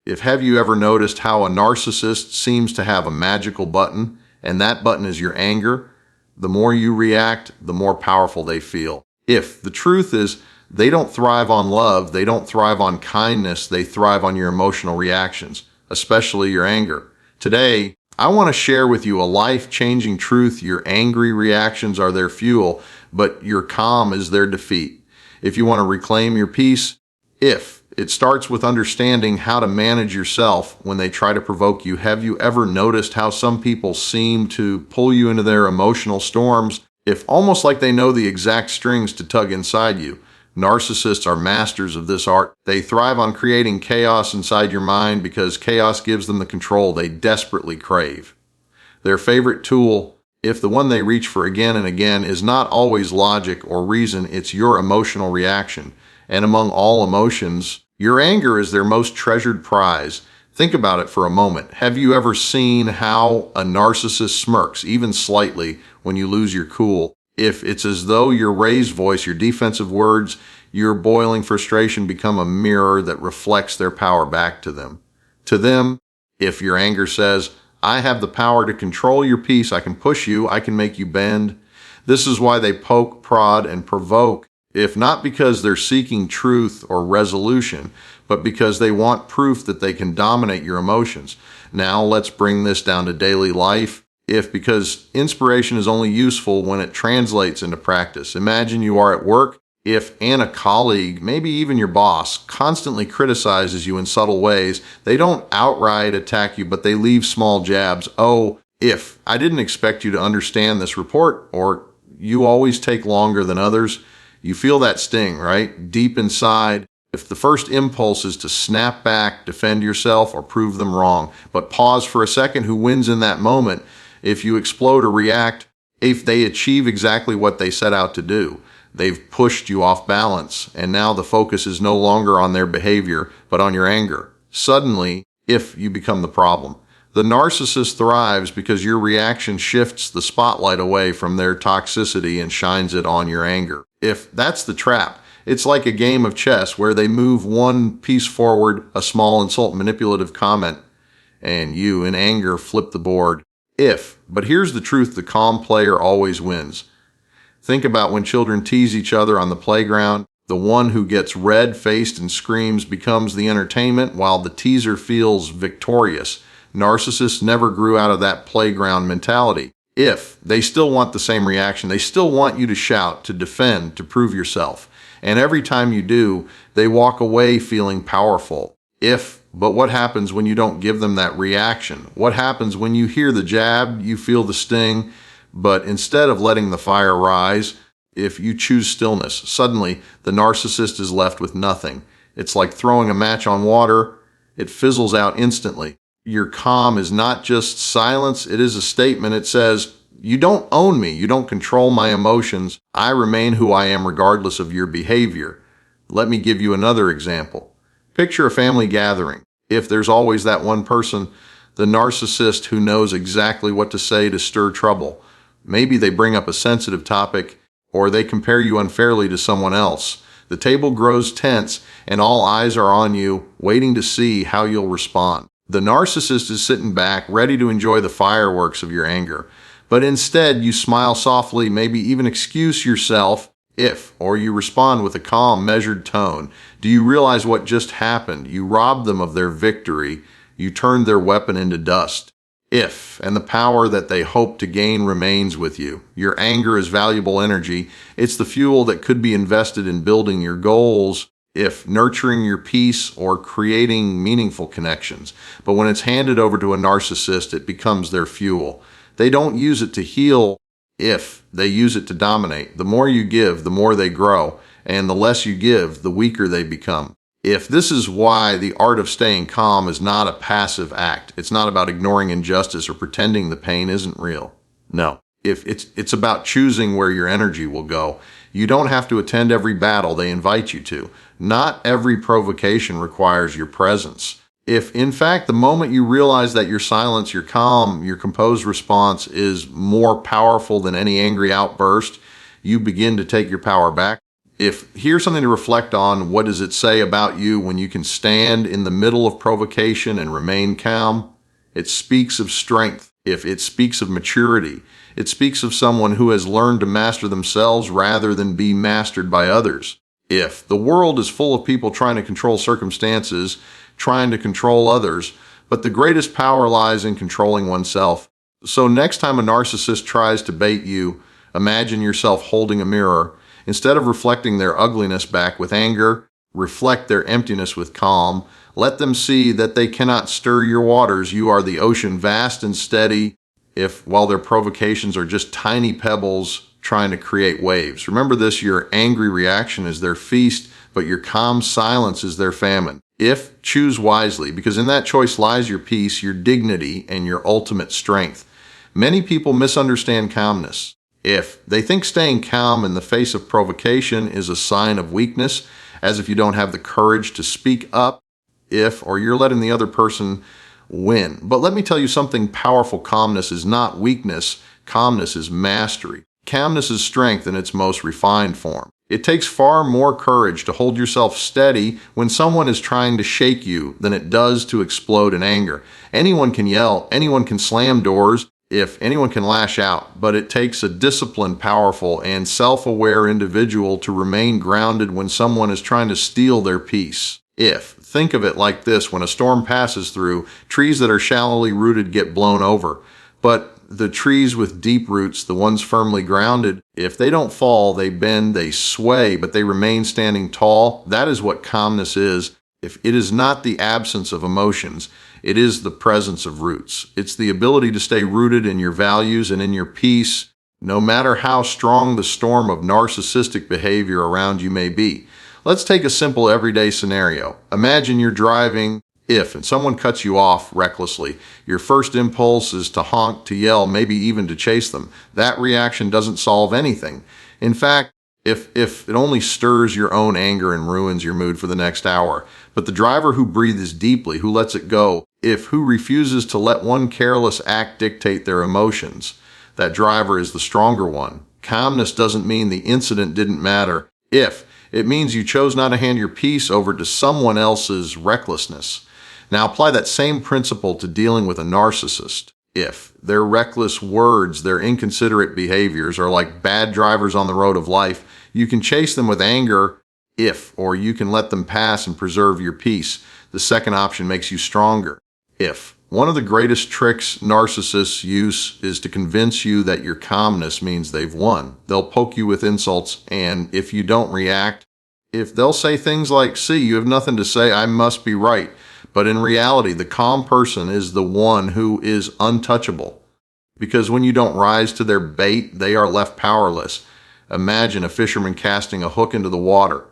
Have you ever noticed how a narcissist seems to have a magical button, and that button is your anger? The more you react, the more powerful they feel. The truth is, they don't thrive on love, they don't thrive on kindness, they thrive on your emotional reactions, especially your anger. Today, I want to share with you a life-changing truth. Your angry reactions are their fuel, but your calm is their defeat. If you want to reclaim your peace, it starts with understanding how to manage yourself when they try to provoke you. Have you ever noticed how some people seem to pull you into their emotional storms, almost like they know the exact strings to tug inside you? Narcissists are masters of this art. They thrive on creating chaos inside your mind because chaos gives them the control they desperately crave. Their favorite tool, the one they reach for again and again, is not always logic or reason, it's your emotional reaction. And among all emotions, your anger is their most treasured prize. Think about it for a moment. Have you ever seen how a narcissist smirks, even slightly, when you lose your cool? It's as though your raised voice, your defensive words, your boiling frustration become a mirror that reflects their power back to them. To them, if your anger says, "I have the power to control your peace, I can push you, I can make you bend." This is why they poke, prod, and provoke, not because they're seeking truth or resolution, but because they want proof that they can dominate your emotions. Now let's bring this down to daily life. Because inspiration is only useful when it translates into practice. Imagine you are at work, and a colleague, maybe even your boss, constantly criticizes you in subtle ways. They don't outright attack you, but they leave small jabs. I didn't expect you to understand this report, or you always take longer than others. You feel that sting, right? Deep inside. The first impulse is to snap back, defend yourself, or prove them wrong. But pause for a second. Who wins in that moment? If you explode or react, they achieve exactly what they set out to do. They've pushed you off balance, and now the focus is no longer on their behavior, but on your anger. Suddenly, you become the problem. The narcissist thrives because your reaction shifts the spotlight away from their toxicity and shines it on your anger. That's the trap. It's like a game of chess where they move one piece forward, a small insult, manipulative comment, and you, in anger, flip the board. But here's the truth, the calm player always wins. Think about when children tease each other on the playground. The one who gets red-faced and screams becomes the entertainment while the teaser feels victorious. Narcissists never grew out of that playground mentality. They still want the same reaction. They still want you to shout, to defend, to prove yourself. And every time you do, they walk away feeling powerful. But what happens when you don't give them that reaction? What happens when you hear the jab, you feel the sting, but instead of letting the fire rise, you choose stillness, suddenly the narcissist is left with nothing. It's like throwing a match on water. It fizzles out instantly. Your calm is not just silence, it is a statement. It says, "You don't own me, you don't control my emotions. I remain who I am regardless of your behavior." Let me give you another example. Picture a family gathering. There's always that one person, the narcissist, who knows exactly what to say to stir trouble. Maybe they bring up a sensitive topic, or they compare you unfairly to someone else. The table grows tense, and all eyes are on you, waiting to see how you'll respond. The narcissist is sitting back, ready to enjoy the fireworks of your anger. But instead, you smile softly, maybe even excuse yourself, or you respond with a calm, measured tone. Do you realize what just happened? You robbed them of their victory. You turned their weapon into dust. And the power that they hope to gain remains with you. Your anger is valuable energy. It's the fuel that could be invested in building your goals, nurturing your peace, or creating meaningful connections. But when it's handed over to a narcissist, it becomes their fuel. They don't use it to heal, they use it to dominate. The more you give, the more they grow, and the less you give, the weaker they become. This is why the art of staying calm is not a passive act. It's not about ignoring injustice or pretending the pain isn't real. No. It's about choosing where your energy will go. You don't have to attend every battle they invite you to. Not every provocation requires your presence. In fact, the moment you realize that your silence, your calm, your composed response is more powerful than any angry outburst, you begin to take your power back. Here's something to reflect on, what does it say about you when you can stand in the middle of provocation and remain calm? It speaks of strength. It speaks of maturity. It speaks of someone who has learned to master themselves rather than be mastered by others. The world is full of people trying to control circumstances, trying to control others, but the greatest power lies in controlling oneself. So next time a narcissist tries to bait you, imagine yourself holding a mirror. Instead of reflecting their ugliness back with anger, reflect their emptiness with calm. Let them see that they cannot stir your waters. You are the ocean, vast and steady, while their provocations are just tiny pebbles trying to create waves. Remember this, your angry reaction is their feast, but your calm silence is their famine. Choose wisely, because in that choice lies your peace, your dignity, and your ultimate strength. Many people misunderstand calmness. They think staying calm in the face of provocation is a sign of weakness, as if you don't have the courage to speak up, or you're letting the other person win. But let me tell you something powerful. Calmness is not weakness. Calmness is mastery. Calmness is strength in its most refined form. It takes far more courage to hold yourself steady when someone is trying to shake you than it does to explode in anger. Anyone can yell, anyone can slam doors, anyone can lash out, but it takes a disciplined, powerful, and self-aware individual to remain grounded when someone is trying to steal their peace. Think of it like this: when a storm passes through, trees that are shallowly rooted get blown over, but the trees with deep roots, the ones firmly grounded, if they don't fall, they bend, they sway, but they remain standing tall. That is what calmness is. It is not the absence of emotions, it is the presence of roots. It's the ability to stay rooted in your values and in your peace, no matter how strong the storm of narcissistic behavior around you may be. Let's take a simple everyday scenario. Imagine you're driving, and someone cuts you off recklessly. Your first impulse is to honk, to yell, maybe even to chase them. That reaction doesn't solve anything. In fact, if it only stirs your own anger and ruins your mood for the next hour. But the driver who breathes deeply, who lets it go, who refuses to let one careless act dictate their emotions, that driver is the stronger one. Calmness doesn't mean the incident didn't matter. It means you chose not to hand your peace over to someone else's recklessness. Now apply that same principle to dealing with a narcissist. Their reckless words, their inconsiderate behaviors are like bad drivers on the road of life. You can chase them with anger, or you can let them pass and preserve your peace. The second option makes you stronger. One of the greatest tricks narcissists use is to convince you that your calmness means they've won. They'll poke you with insults, and if you don't react, they'll say things like, "See, you have nothing to say, I must be right." But in reality, the calm person is the one who is untouchable. Because when you don't rise to their bait, they are left powerless. Imagine a fisherman casting a hook into the water.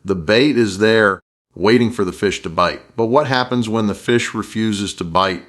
The bait is there, waiting for the fish to bite. But what happens when the fish refuses to bite?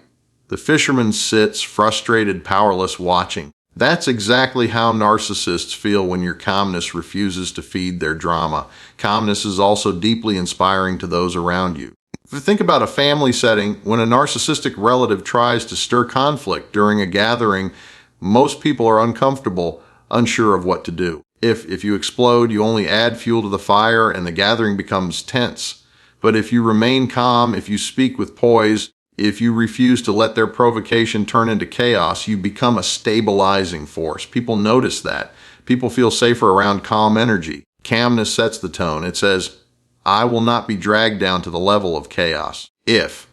The fisherman sits, frustrated, powerless, watching. That's exactly how narcissists feel when your calmness refuses to feed their drama. Calmness is also deeply inspiring to those around you. Think about a family setting. When a narcissistic relative tries to stir conflict during a gathering, most people are uncomfortable, unsure of what to do. If you explode, you only add fuel to the fire and the gathering becomes tense. But if you remain calm, if you speak with poise, if you refuse to let their provocation turn into chaos, you become a stabilizing force. People notice that. People feel safer around calm energy. Calmness sets the tone. It says, I will not be dragged down to the level of chaos.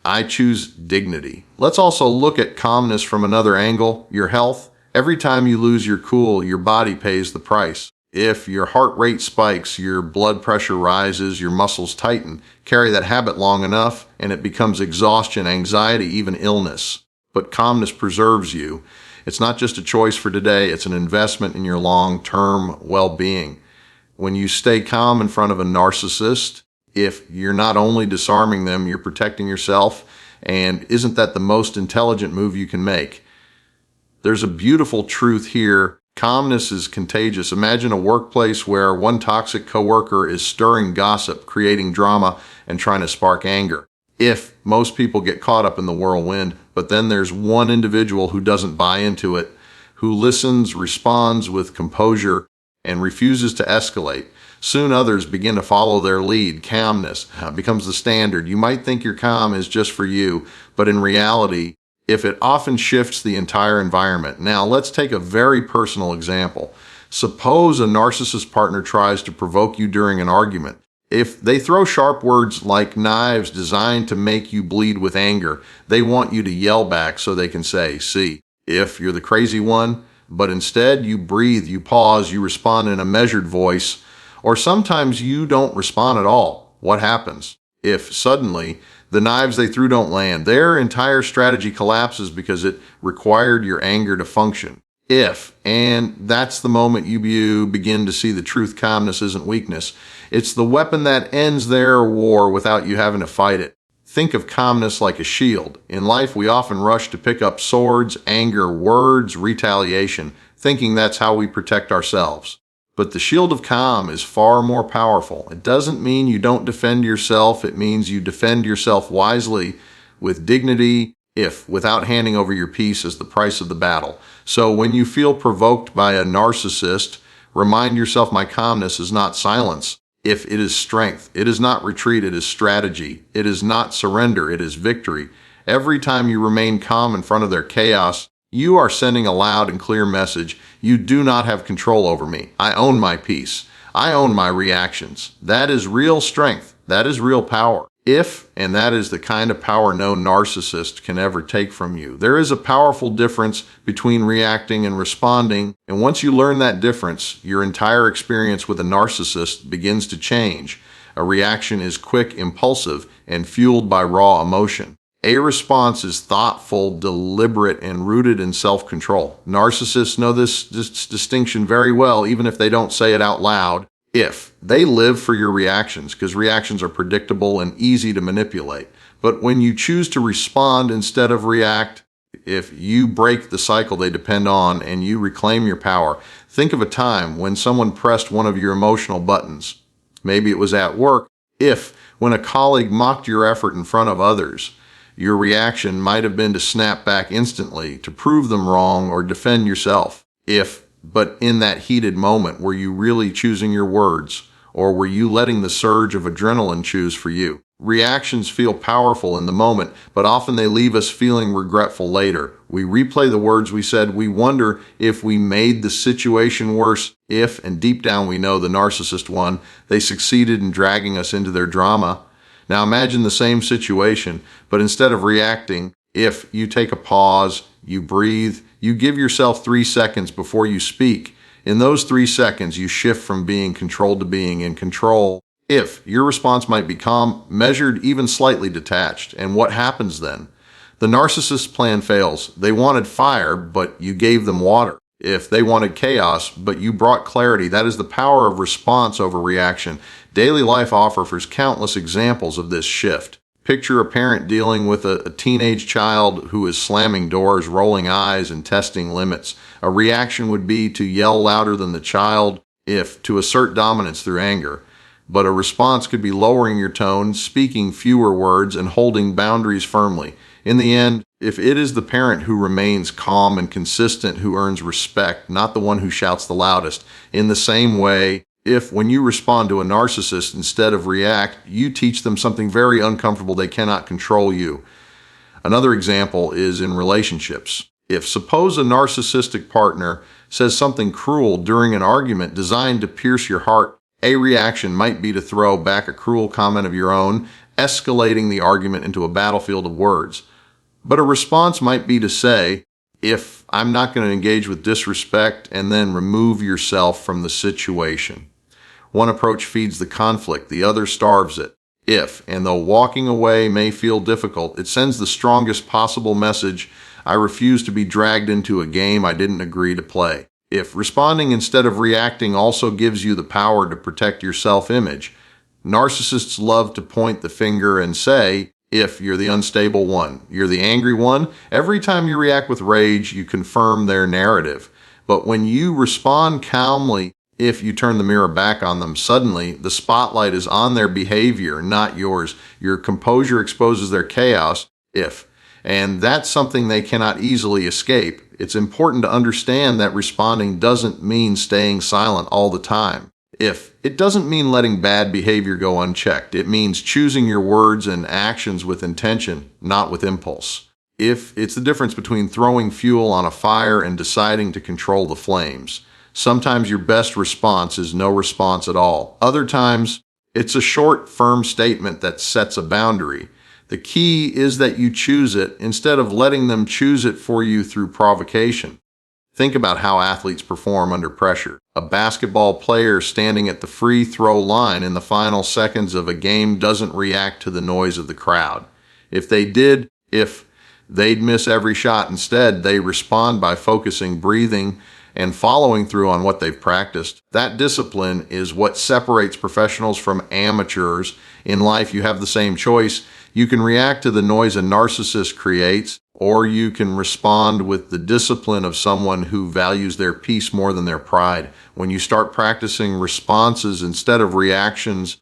I choose dignity. Let's also look at calmness from another angle, your health. Every time you lose your cool, your body pays the price. If your heart rate spikes, your blood pressure rises, your muscles tighten, carry that habit long enough, and it becomes exhaustion, anxiety, even illness. But calmness preserves you. It's not just a choice for today, it's an investment in your long-term well-being. When you stay calm in front of a narcissist, you're not only disarming them, you're protecting yourself, and isn't that the most intelligent move you can make? There's a beautiful truth here. Calmness is contagious. Imagine a workplace where one toxic coworker is stirring gossip, creating drama, and trying to spark anger. Most people get caught up in the whirlwind, but then there's one individual who doesn't buy into it, who listens, responds with composure, and refuses to escalate. Soon others begin to follow their lead. Calmness becomes the standard. You might think your calm is just for you, but in reality, if it often shifts the entire environment. Now, let's take a very personal example. Suppose a narcissist partner tries to provoke you during an argument. If they throw sharp words like knives designed to make you bleed with anger, they want you to yell back so they can say, "See, if you're the crazy one," but instead you breathe, you pause, you respond in a measured voice, or sometimes you don't respond at all. What happens? If suddenly the knives they threw don't land, their entire strategy collapses because it required your anger to function. And that's the moment you begin to see the truth. Calmness isn't weakness. It's the weapon that ends their war without you having to fight it. Think of calmness like a shield. In life, we often rush to pick up swords, anger, words, retaliation, thinking that's how we protect ourselves. But the shield of calm is far more powerful. It doesn't mean you don't defend yourself. It means you defend yourself wisely, with dignity, without handing over your peace as the price of the battle. So when you feel provoked by a narcissist, remind yourself, my calmness is not silence. It is strength. It is not retreat. It is strategy. It is not surrender. It is victory. Every time you remain calm in front of their chaos, you are sending a loud and clear message. You do not have control over me. I own my peace. I own my reactions. That is real strength. That is real power. And that is the kind of power no narcissist can ever take from you. There is a powerful difference between reacting and responding, and once you learn that difference, your entire experience with a narcissist begins to change. A reaction is quick, impulsive, and fueled by raw emotion. A response is thoughtful, deliberate, and rooted in self-control. Narcissists know this distinction very well, even if they don't say it out loud. They live for your reactions, because reactions are predictable and easy to manipulate. But when you choose to respond instead of react, if you break the cycle they depend on and you reclaim your power, think of a time when someone pressed one of your emotional buttons. Maybe it was at work. When a colleague mocked your effort in front of others, your reaction might have been to snap back instantly, to prove them wrong or defend yourself. But in that heated moment, were you really choosing your words, or were you letting the surge of adrenaline choose for you? Reactions feel powerful in the moment, but often they leave us feeling regretful later. We replay the words we said. We wonder if we made the situation worse. And deep down we know the narcissist won. They succeeded in dragging us into their drama. Now imagine the same situation, but instead of reacting, you take a pause, you breathe, you give yourself 3 seconds before you speak. In those 3 seconds, you shift from being controlled to being in control. Your response might be calm, measured, even slightly detached. And what happens then? The narcissist's plan fails. They wanted fire, but you gave them water. They wanted chaos, but you brought clarity. That is the power of response over reaction. Daily life offers countless examples of this shift. Picture a parent dealing with a teenage child who is slamming doors, rolling eyes, and testing limits. A reaction would be to yell louder than the child, to assert dominance through anger. But a response could be lowering your tone, speaking fewer words, and holding boundaries firmly. In the end, it is the parent who remains calm and consistent who earns respect, not the one who shouts the loudest. In the same way, when you respond to a narcissist instead of react, you teach them something very uncomfortable. They cannot control you. Another example is in relationships. Suppose a narcissistic partner says something cruel during an argument designed to pierce your heart, a reaction might be to throw back a cruel comment of your own, escalating the argument into a battlefield of words. But a response might be to say, I'm not going to engage with disrespect, and then remove yourself from the situation. One approach feeds the conflict, the other starves it. And though walking away may feel difficult, it sends the strongest possible message: I refuse to be dragged into a game I didn't agree to play. Responding instead of reacting also gives you the power to protect your self-image. Narcissists love to point the finger and say, you're the unstable one, you're the angry one. Every time you react with rage, you confirm their narrative. But when you respond calmly, you turn the mirror back on them, suddenly the spotlight is on their behavior, not yours. Your composure exposes their chaos, and that's something they cannot easily escape. It's important to understand that responding doesn't mean staying silent all the time. If it doesn't mean letting bad behavior go unchecked, it means choosing your words and actions with intention, not with impulse. If it's the difference between throwing fuel on a fire and deciding to control the flames. Sometimes your best response is no response at all. Other times, it's a short, firm statement that sets a boundary. The key is that you choose it instead of letting them choose it for you through provocation. Think about how athletes perform under pressure. A basketball player standing at the free throw line in the final seconds of a game doesn't react to the noise of the crowd. If they'd miss every shot. Instead, they respond by focusing, breathing, and following through on what they've practiced. That discipline is what separates professionals from amateurs. In life, you have the same choice. You can react to the noise a narcissist creates, or you can respond with the discipline of someone who values their peace more than their pride. When you start practicing responses instead of reactions,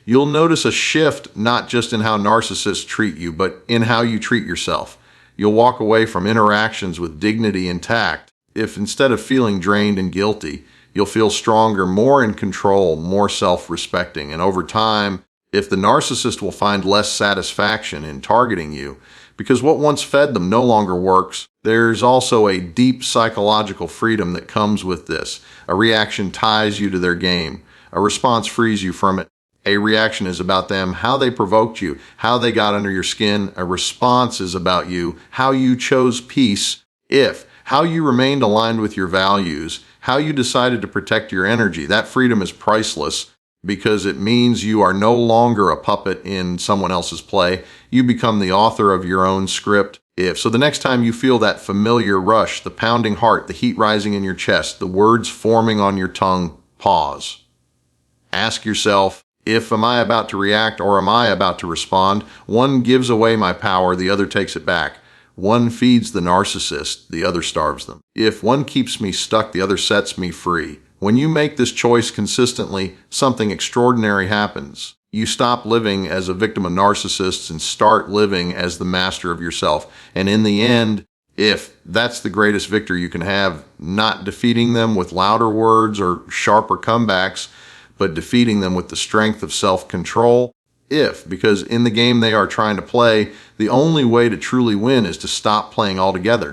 you'll notice a shift not just in how narcissists treat you, but in how you treat yourself. You'll walk away from interactions with dignity intact. If instead of feeling drained and guilty, you'll feel stronger, more in control, more self-respecting. And over time, if the narcissist will find less satisfaction in targeting you, because what once fed them no longer works, there's also a deep psychological freedom that comes with this. A reaction ties you to their game. A response frees you from it. A reaction is about them, how they provoked you, how they got under your skin. A response is about you, how you chose peace, how you remained aligned with your values, how you decided to protect your energy. That freedom is priceless because it means you are no longer a puppet in someone else's play. You become the author of your own script. So the next time you feel that familiar rush, the pounding heart, the heat rising in your chest, the words forming on your tongue, pause. Ask yourself, am I about to react or am I about to respond? One gives away my power, the other takes it back. One feeds the narcissist, the other starves them. If one keeps me stuck, the other sets me free. When you make this choice consistently, something extraordinary happens. You stop living as a victim of narcissists and start living as the master of yourself. And in the end, that's the greatest victory you can have, not defeating them with louder words or sharper comebacks, but defeating them with the strength of self-control. Because in the game they are trying to play, the only way to truly win is to stop playing altogether.